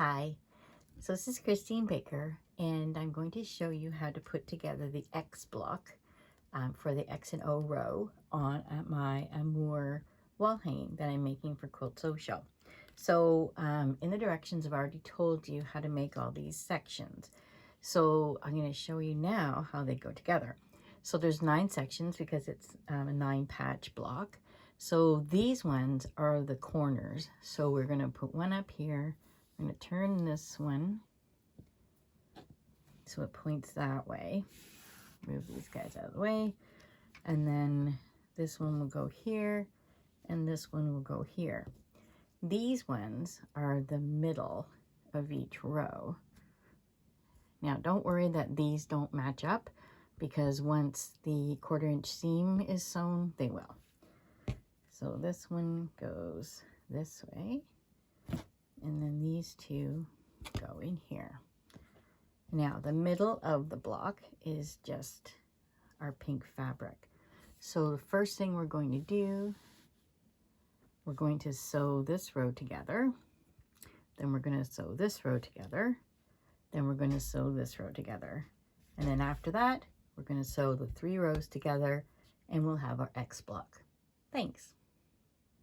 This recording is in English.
Hi, so this is Christine Baker, and I'm going to show you how to put together the X block for the X and O row on my Amour wall hanging that I'm making for Quilt Social. So in the directions, I've already told you how to make all these sections. So I'm going to show you now how they go together. So there's 9 sections because it's a 9-patch block. So these ones are the corners. So we're going to put one up here. I'm going to turn this one so it points that way. Move these guys out of the way. And then this one will go here, and this one will go here. These ones are the middle of each row. Now, don't worry that these don't match up, because once the 1/4-inch seam is sewn, they will. So this one goes this way, and then these two go in here. Now, the middle of the block is just our pink fabric. So the first thing we're going to do, we're going to sew this row together. Then we're going to sew this row together. Then we're going to sew this row together. And then after that, we're going to sew the 3 rows together, and we'll have our X block. Thanks.